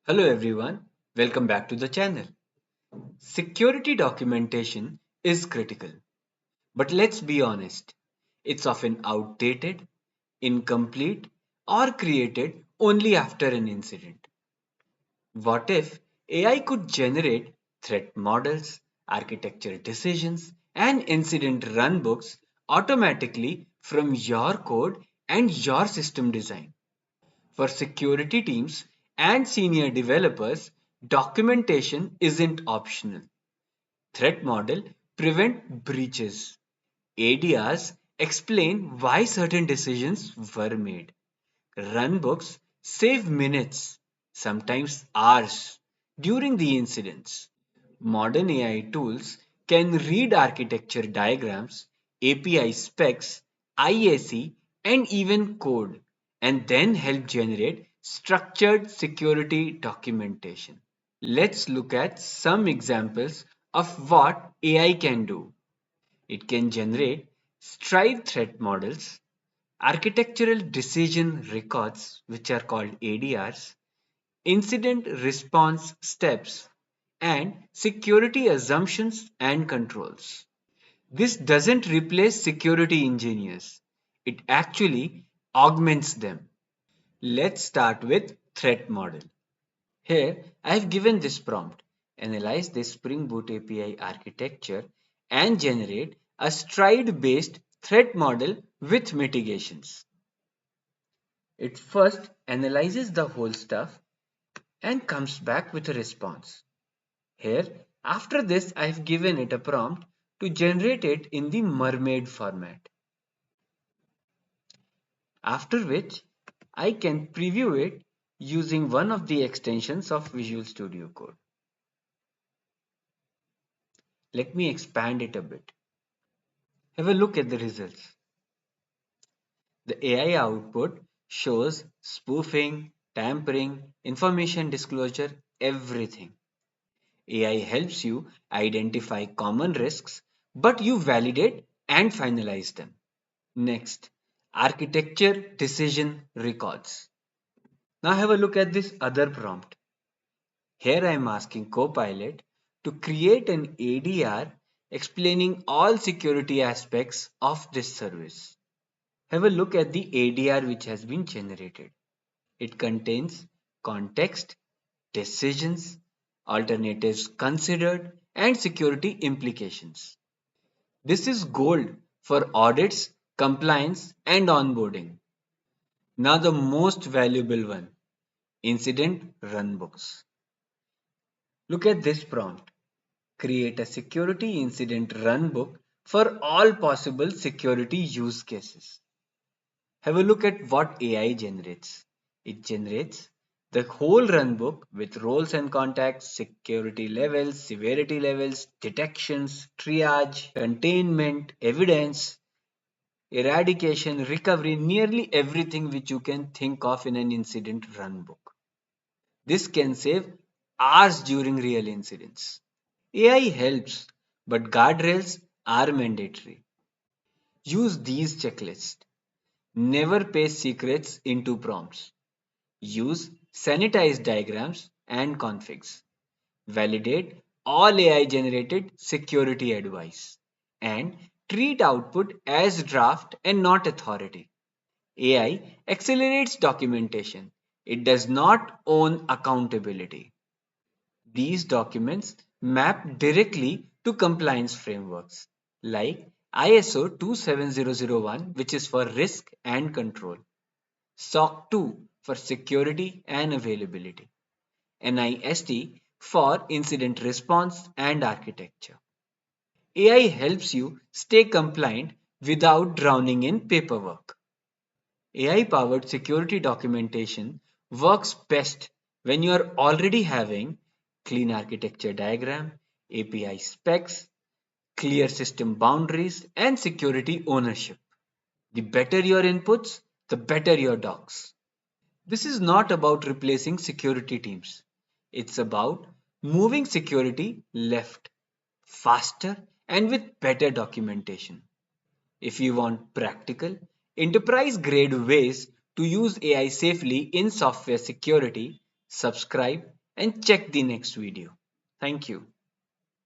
Hello everyone, welcome back to the channel. Security documentation is critical, but let's be honest, it's often outdated, incomplete, or created only after an incident. What if AI could generate threat models, architecture decisions, and incident runbooks automatically from your code and your system design? For security teams and senior developers, documentation isn't optional. Threat model prevent breaches. ADRs explain why certain decisions were made. Runbooks save minutes, sometimes hours, during the incidents. Modern AI tools can read architecture diagrams, API specs, IAC, and even code, and then help generate structured security documentation. Let's look at some examples of what AI can do. It can generate stride threat models, architectural decision records, which are called ADRs, incident response steps, and security assumptions and controls. This doesn't replace security engineers, it actually augments them. Let's start with threat model. Here, I have given this prompt. Analyze this Spring Boot API architecture and generate a stride-based threat model with mitigations. It first analyzes the whole stuff and comes back with a response. Here, after this, I've given it a prompt to generate it in the mermaid format. After which, I can preview it using one of the extensions of Visual Studio Code. Let me expand it a bit. Have a look at the results. The AI output shows spoofing, tampering, information disclosure, everything. AI helps you identify common risks, but you validate and finalize them. Next, architecture decision records. Now have a look at this other prompt. Here I am asking Copilot to create an ADR explaining all security aspects of this service. Have a look at the ADR which has been generated. It contains context, decisions, alternatives considered, and security implications. This is gold for audits, compliance, and onboarding. Now, the most valuable one, incident runbooks. Look at this prompt. Create a security incident runbook for all possible security use cases. Have a look at what AI generates. It generates the whole runbook with roles and contacts, security levels, severity levels, detections, triage, containment, evidence, eradication, recovery, nearly everything which you can think of in an incident runbook. This can save hours during real incidents. AI helps, but guardrails are mandatory. Use these checklists. Never paste secrets into prompts. Use sanitized diagrams and configs. Validate all AI generated security advice. And treat output as draft and not authority. AI accelerates documentation. It does not own accountability. These documents map directly to compliance frameworks like ISO 27001, which is for risk and control, SOC 2 for security and availability, NIST for incident response and architecture. AI helps you stay compliant without drowning in paperwork. AI powered security documentation works best when you are already having clean architecture diagram, API specs, clear system boundaries, and security ownership. The better your inputs, the better your docs. This is not about replacing security teams. It's about moving security left, faster, and with better documentation. If you want practical, enterprise grade ways to use AI safely in software security, subscribe, and check the next video. Thank you.